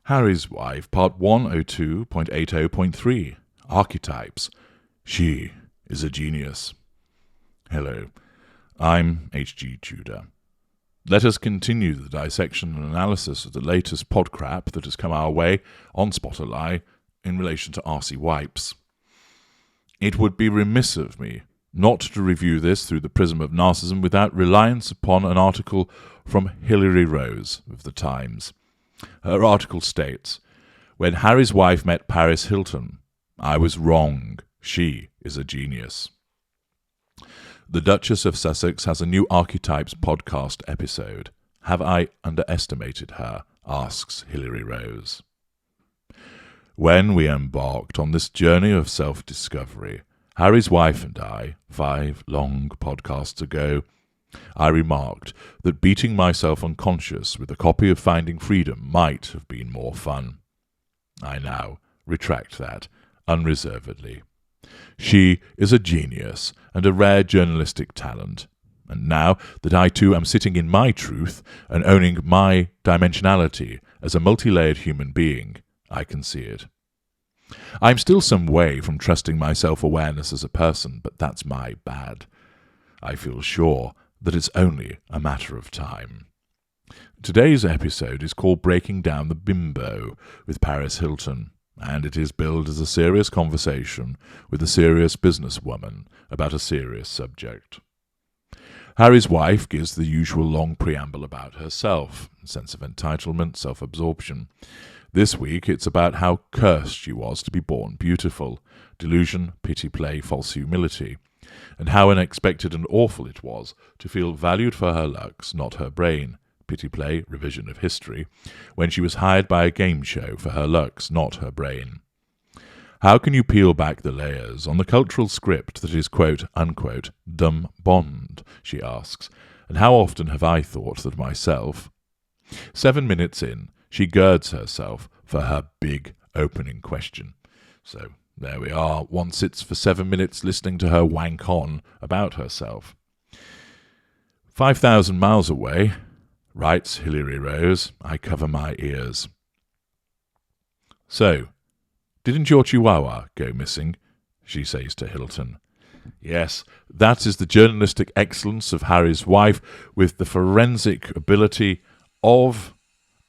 Harry's Wife, Part 102.80.3, Archetypes. She is a genius. Hello, I'm H.G. Tudor. Let us continue the dissection and analysis of the latest podcrap that has come our way on Spotify in relation to RC wipes. It would be remiss of me not to review this through the prism of narcissism without reliance upon an article from Hilary Rose of The Times. Her article states, "When Harry's wife met Paris Hilton, I was wrong. She is a genius." The Duchess of Sussex has a new Archetypes podcast episode. Have I underestimated her? Asks Hilary Rose. When we embarked on this journey of self-discovery, Harry's wife and I, 5 long podcasts ago, I remarked that beating myself unconscious with a copy of Finding Freedom might have been more fun. I now retract that unreservedly. She is a genius and a rare journalistic talent, and now that I too am sitting in my truth and owning my dimensionality as a multi-layered human being, I can see it. I'm still some way from trusting my self-awareness as a person, but that's my bad. I feel sure that it's only a matter of time. Today's episode is called Breaking Down the Bimbo with Paris Hilton, and it is billed as a serious conversation with a serious businesswoman about a serious subject. Harry's wife gives the usual long preamble about herself, sense of entitlement, self-absorption. This week it's about how cursed she was to be born beautiful, delusion, pity play, false humility, and how unexpected and awful it was to feel valued for her looks, not her brain, pity play, revision of history, when she was hired by a game show for her looks, not her brain. How can you peel back the layers on the cultural script that is, quote, unquote, dumb Bond, she asks, and how often have I thought that myself? 7 minutes in, she girds herself for her big opening question. So there we are. One sits for 7 minutes listening to her wank on about herself. 5,000 miles away, writes Hilary Rose, I cover my ears. So, didn't your chihuahua go missing? She says to Hilton. Yes, that is the journalistic excellence of Harry's wife with the forensic ability of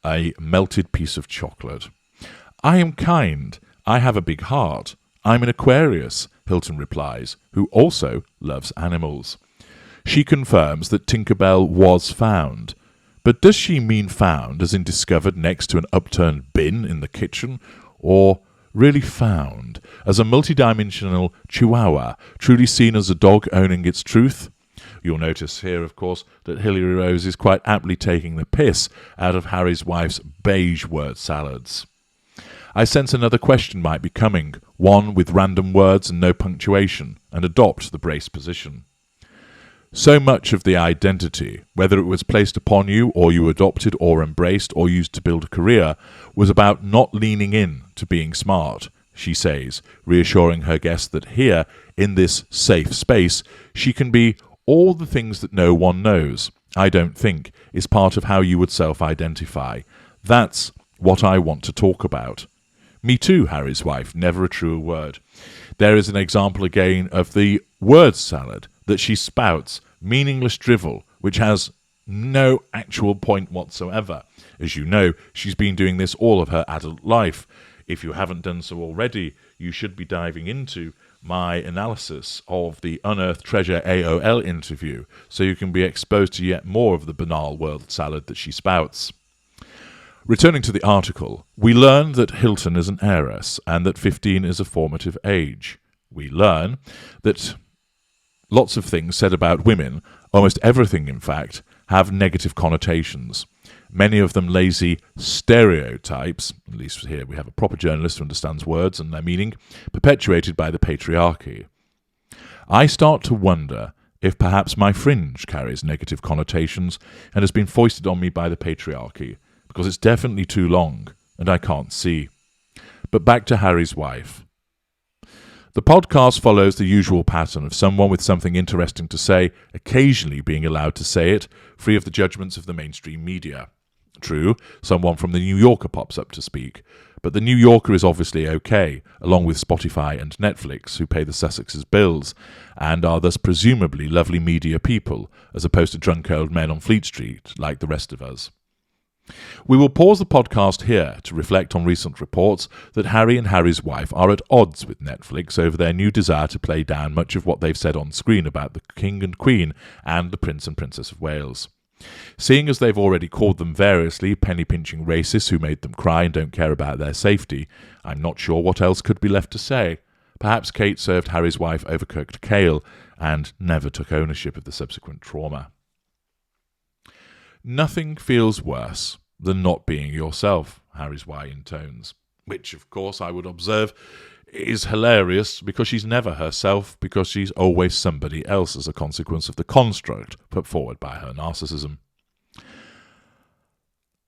a melted piece of chocolate. I am kind. I have a big heart. I'm an Aquarius, Hilton replies, who also loves animals. She confirms that Tinkerbell was found. But does she mean found as in discovered next to an upturned bin in the kitchen, or really found as a multidimensional chihuahua, truly seen as a dog owning its truth? You'll notice here, of course, that Hilary Rose is quite aptly taking the piss out of Harry's wife's beige word salads. I sense another question might be coming, one with random words and no punctuation, and adopt the brace position. So much of the identity, whether it was placed upon you or you adopted or embraced or used to build a career, was about not leaning in to being smart, she says, reassuring her guest that here, in this safe space, she can be all the things that no one knows, I don't think, is part of how you would self-identify. That's what I want to talk about. Me too, Harry's wife, never a truer word. There is an example again of the word salad that she spouts, meaningless drivel, which has no actual point whatsoever. As you know, she's been doing this all of her adult life. If you haven't done so already, you should be diving into my analysis of the Unearthed Treasure AOL interview, so you can be exposed to yet more of the banal word salad that she spouts. Returning to the article, we learn that Hilton is an heiress and that 15 is a formative age. We learn that lots of things said about women, almost everything in fact, have negative connotations. Many of them lazy stereotypes, at least here we have a proper journalist who understands words and their meaning, perpetuated by the patriarchy. I start to wonder if perhaps my fringe carries negative connotations and has been foisted on me by the patriarchy, because it's definitely too long and I can't see. But back to Harry's wife. The podcast follows the usual pattern of someone with something interesting to say, occasionally being allowed to say it, free of the judgments of the mainstream media. true, someone from the New Yorker pops up to speak. But the New Yorker is obviously okay, along with Spotify and Netflix, who pay the Sussexes' bills, and are thus presumably lovely media people, as opposed to drunk old men on Fleet Street, like the rest of us. We will pause the podcast here to reflect on recent reports that Harry and Harry's wife are at odds with Netflix over their new desire to play down much of what they've said on screen about the King and Queen and the Prince and Princess of Wales. Seeing as they've already called them variously penny-pinching racists who made them cry and don't care about their safety, I'm not sure what else could be left to say. Perhaps Kate served Harry's wife overcooked kale and never took ownership of the subsequent trauma. Nothing feels worse than not being yourself, Harry's wife intones, which, of course, I would observe is hilarious because she's never herself, because she's always somebody else as a consequence of the construct put forward by her narcissism.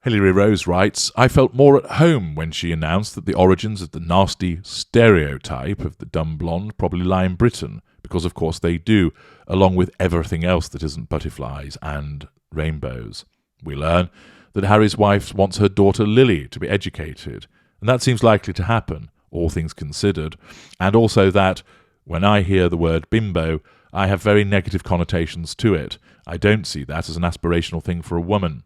Hilary Rose writes, I felt more at home when she announced that the origins of the nasty stereotype of the dumb blonde probably lie in Britain, because of course they do, along with everything else that isn't butterflies and rainbows. We learn that Harry's wife wants her daughter Lily to be educated, and that seems likely to happen, all things considered, and also that, when I hear the word bimbo, I have very negative connotations to it. I don't see that as an aspirational thing for a woman.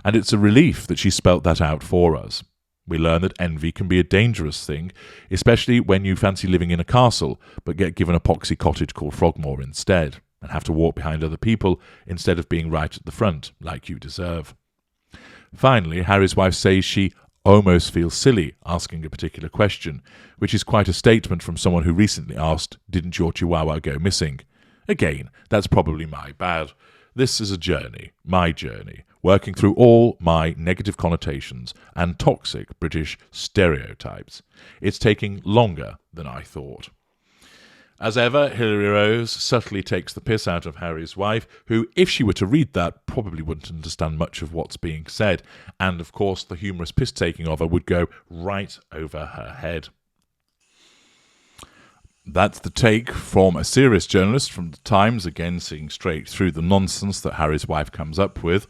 And it's a relief that she spelt that out for us. We learn that envy can be a dangerous thing, especially when you fancy living in a castle, but get given a poxy cottage called Frogmore instead, and have to walk behind other people instead of being right at the front, like you deserve. Finally, Harry's wife says she almost feels silly asking a particular question, which is quite a statement from someone who recently asked, didn't your chihuahua go missing? Again, that's probably my bad. This is a journey, my journey, working through all my negative connotations and toxic British stereotypes. It's taking longer than I thought. As ever, Hilary Rose subtly takes the piss out of Harry's wife, who, if she were to read that, probably wouldn't understand much of what's being said, and of course the humorous piss-taking of her would go right over her head. That's the take from a serious journalist from the Times, again seeing straight through the nonsense that Harry's wife comes up with.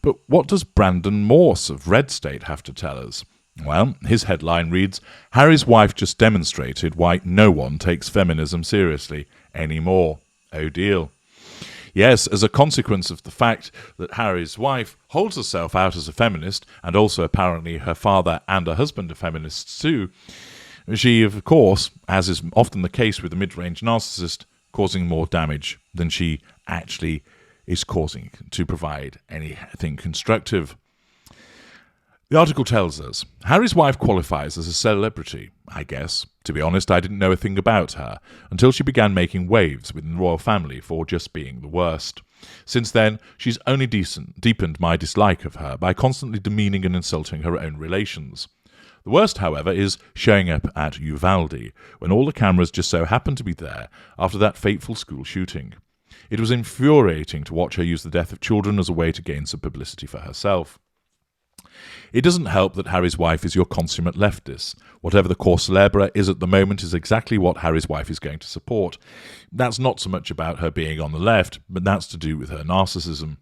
But what does Brandon Morse of Red State have to tell us? Well, his headline reads, Harry's wife just demonstrated why no one takes feminism seriously anymore. Oh deal. Yes, as a consequence of the fact that Harry's wife holds herself out as a feminist, and also apparently her father and her husband are feminists too, she, of course, as is often the case with a mid-range narcissist, causing more damage than she actually is causing to provide anything constructive. The article tells us, Harry's wife qualifies as a celebrity, I guess. To be honest, I didn't know a thing about her, until she began making waves within the royal family for just being the worst. Since then, she's only deepened my dislike of her by constantly demeaning and insulting her own relations. The worst, however, is showing up at Uvalde, when all the cameras just so happened to be there after that fateful school shooting. It was infuriating to watch her use the death of children as a way to gain some publicity for herself. It doesn't help that Harry's wife is your consummate leftist. Whatever the cause célèbre is at the moment is exactly what Harry's wife is going to support. That's not so much about her being on the left, but that's to do with her narcissism.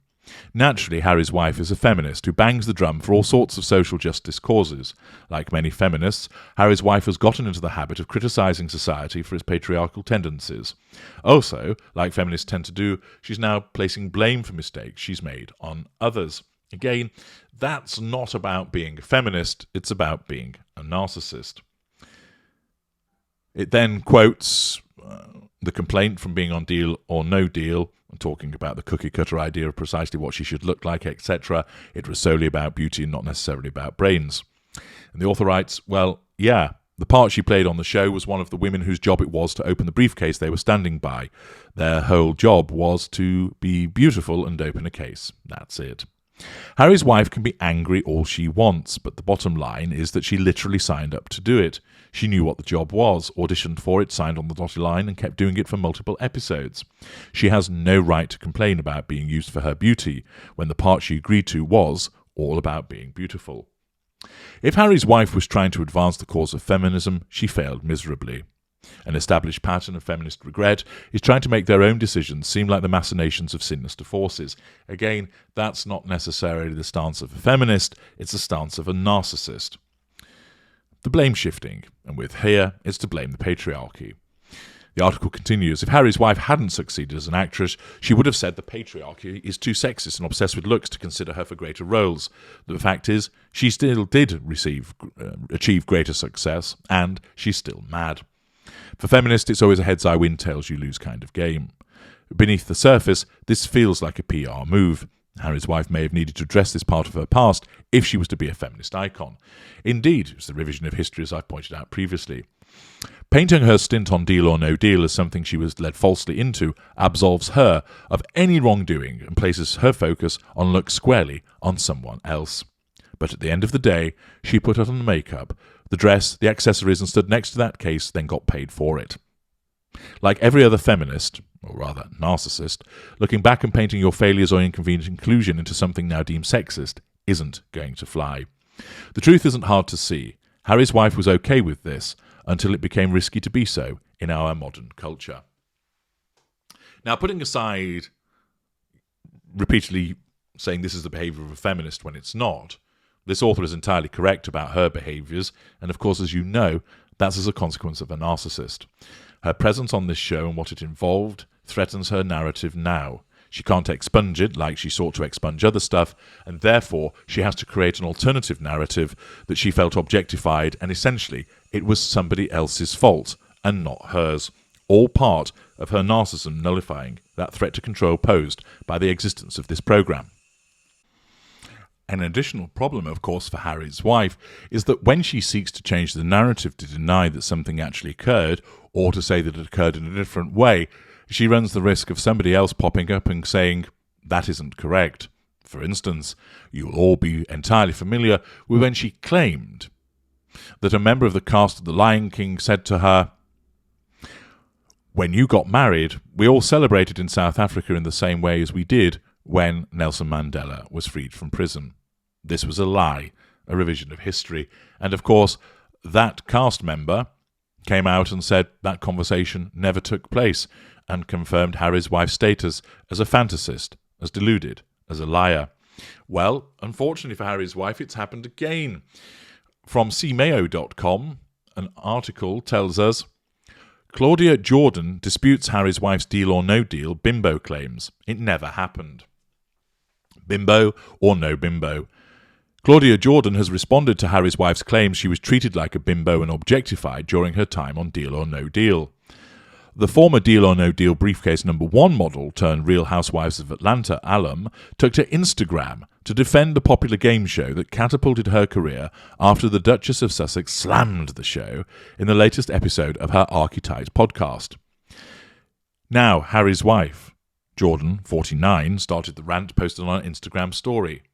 Naturally, Harry's wife is a feminist who bangs the drum for all sorts of social justice causes. Like many feminists, Harry's wife has gotten into the habit of criticising society for its patriarchal tendencies. Also, like feminists tend to do, she's now placing blame for mistakes she's made on others. Again, that's not about being a feminist, it's about being a narcissist. It then quotes the complaint from being on Deal or No Deal, talking about the cookie-cutter idea of precisely what she should look like, etc. It was solely about beauty and not necessarily about brains. And the author writes, well, yeah, the part she played on the show was one of the women whose job it was to open the briefcase they were standing by. Their whole job was to be beautiful and open a case. That's it. Harry's wife can be angry all she wants, but the bottom line is that she literally signed up to do it. She knew what the job was, auditioned for it, signed on the dotted line, and kept doing it for multiple episodes. She has no right to complain about being used for her beauty, when the part she agreed to was all about being beautiful. If Harry's wife was trying to advance the cause of feminism, she failed miserably. An established pattern of feminist regret is trying to make their own decisions seem like the machinations of sinister forces. Again, that's not necessarily the stance of a feminist, it's the stance of a narcissist. The blame shifting, and with here, it's to blame the patriarchy. The article continues, if Harry's wife hadn't succeeded as an actress, she would have said the patriarchy is too sexist and obsessed with looks to consider her for greater roles. The fact is, she still did achieve greater success, and she's still mad. For feminists, it's always a heads I win, tails you lose kind of game. Beneath the surface, this feels like a PR move. Harry's wife may have needed to address this part of her past if she was to be a feminist icon. Indeed, it's the revision of history, as I've pointed out previously. Painting her stint on Deal or No Deal as something she was led falsely into absolves her of any wrongdoing and places her focus on look squarely on someone else. But at the end of the day, she put on the makeup, the dress, the accessories, and stood next to that case, then got paid for it. Like every other feminist, or rather narcissist, looking back and painting your failures or inconvenient inclusion into something now deemed sexist isn't going to fly. The truth isn't hard to see. Harry's wife was okay with this until it became risky to be so in our modern culture. Now, putting aside repeatedly saying this is the behaviour of a feminist when it's not, this author is entirely correct about her behaviours, and of course, as you know, that's as a consequence of a narcissist. Her presence on this show and what it involved threatens her narrative now. She can't expunge it like she sought to expunge other stuff, and therefore she has to create an alternative narrative that she felt objectified, and essentially it was somebody else's fault and not hers. All part of her narcissism nullifying that threat to control posed by the existence of this programme. An additional problem, of course, for Harry's wife is that when she seeks to change the narrative to deny that something actually occurred, or to say that it occurred in a different way, she runs the risk of somebody else popping up and saying, that isn't correct. For instance, you'll all be entirely familiar with when she claimed that a member of the cast of The Lion King said to her, when you got married, we all celebrated in South Africa in the same way as we did when Nelson Mandela was freed from prison. This was a lie, a revision of history, and of course, that cast member came out and said that conversation never took place, and confirmed Harry's wife's status as a fantasist, as deluded, as a liar. Well, unfortunately for Harry's wife, it's happened again. From cmayo.com, an article tells us, Claudia Jordan disputes Harry's wife's deal or no deal bimbo claims. It never happened. Bimbo or no bimbo. Claudia Jordan has responded to Harry's wife's claims she was treated like a bimbo and objectified during her time on Deal or No Deal. The former Deal or No Deal briefcase #1 model turned Real Housewives of Atlanta alum took to Instagram to defend the popular game show that catapulted her career after the Duchess of Sussex slammed the show in the latest episode of her Archetypes podcast. Now, Harry's wife, Jordan, 49, started the rant posted on her Instagram story.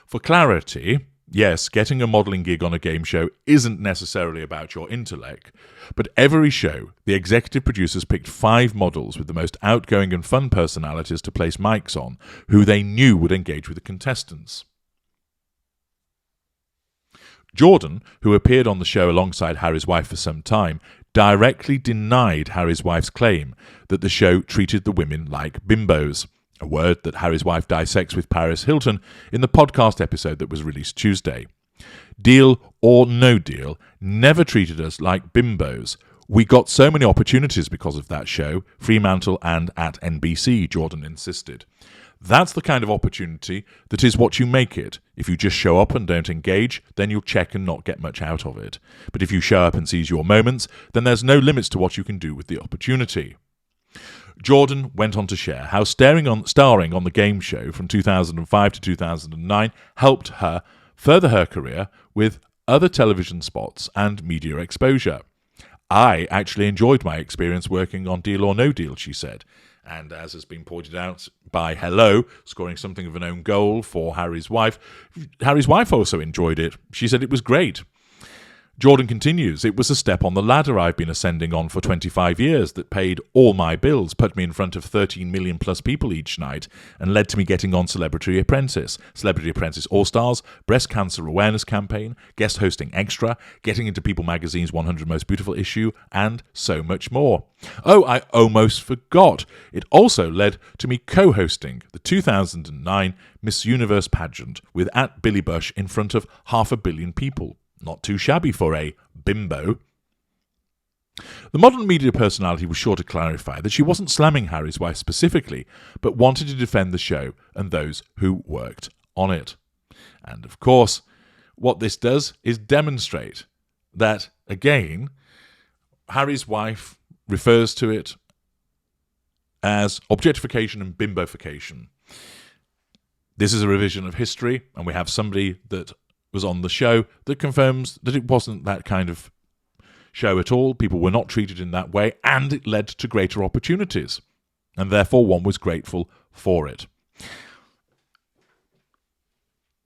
For clarity, yes, getting a modelling gig on a game show isn't necessarily about your intellect, but every show, the executive producers picked 5 models with the most outgoing and fun personalities to place mics on, who they knew would engage with the contestants. Jordan, who appeared on the show alongside Harry's wife for some time, directly denied Harry's wife's claim that the show treated the women like bimbos, a word that Harry's wife dissects with Paris Hilton in the podcast episode that was released Tuesday. Deal or No Deal never treated us like bimbos. We got so many opportunities because of that show, Fremantle and at NBC, Jordan insisted. That's the kind of opportunity that is what you make it. If you just show up and don't engage, then you'll check and not get much out of it. But if you show up and seize your moments, then there's no limits to what you can do with the opportunity. Jordan went on to share how starring on the game show from 2005 to 2009 helped her further her career with other television spots and media exposure. I actually enjoyed my experience working on Deal or No Deal, she said. And as has been pointed out by Hello, scoring something of an own goal for Harry's wife also enjoyed it. She said it was great. Jordan continues, "It was a step on the ladder I've been ascending on for 25 years that paid all my bills, put me in front of 13 million plus people each night, and led to me getting on Celebrity Apprentice All-Stars, Breast Cancer Awareness Campaign, guest hosting Extra, getting into People Magazine's 100 Most Beautiful issue, and so much more. Oh, I almost forgot. It also led to me co-hosting the 2009 Miss Universe pageant with @Billy Bush in front of 500 million people. Not too shabby for a bimbo." The modern media personality was sure to clarify that she wasn't slamming Harry's wife specifically, but wanted to defend the show and those who worked on it. And of course, what this does is demonstrate that, again, Harry's wife refers to it as objectification and bimbofication. This is a revision of history, and we have somebody that was on the show that confirms that it wasn't that kind of show at all. People were not treated in that way, and it led to greater opportunities, and therefore one was grateful for it.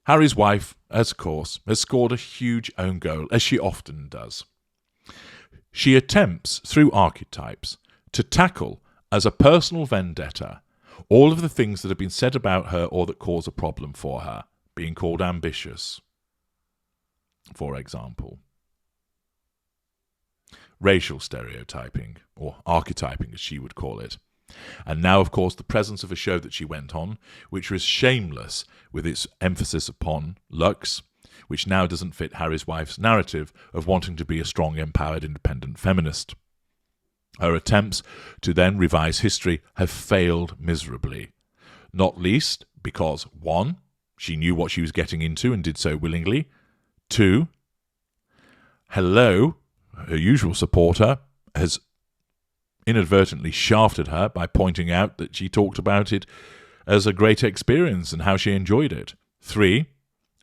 Harry's wife, of course, has scored a huge own goal, as she often does. She attempts, through Archetypes, to tackle, as a personal vendetta, all of the things that have been said about her or that cause a problem for her, being called ambitious, for example. Racial stereotyping, or archetyping as she would call it. And now, of course, the presence of a show that she went on, which was shameless with its emphasis upon looks, which now doesn't fit Harry's wife's narrative of wanting to be a strong, empowered, independent feminist. Her attempts to then revise history have failed miserably, not least because, 1, she knew what she was getting into and did so willingly. 2, Hello, her usual supporter, has inadvertently shafted her by pointing out that she talked about it as a great experience and how she enjoyed it. 3,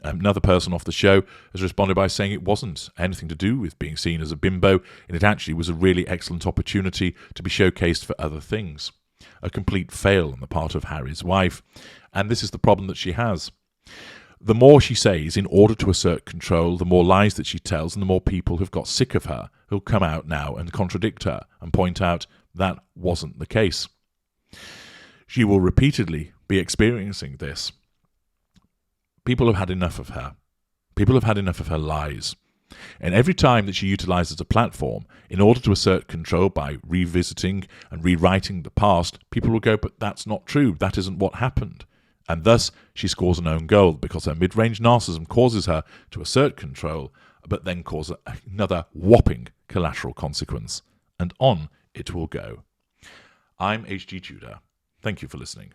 another person off the show has responded by saying it wasn't anything to do with being seen as a bimbo, and it actually was a really excellent opportunity to be showcased for other things. A complete fail on the part of Harry's wife, and this is the problem that she has. The more she says in order to assert control, the more lies that she tells, and the more people have got sick of her, who'll come out now and contradict her and point out that wasn't the case. She will repeatedly be experiencing this. People have had enough of her. People have had enough of her lies. And every time that she utilizes a platform in order to assert control by revisiting and rewriting the past, people will go, but that's not true. That isn't what happened. And thus, she scores an own goal because her mid-range narcissism causes her to assert control, but then cause another whopping collateral consequence. And on it will go. I'm H.G. Tudor. Thank you for listening.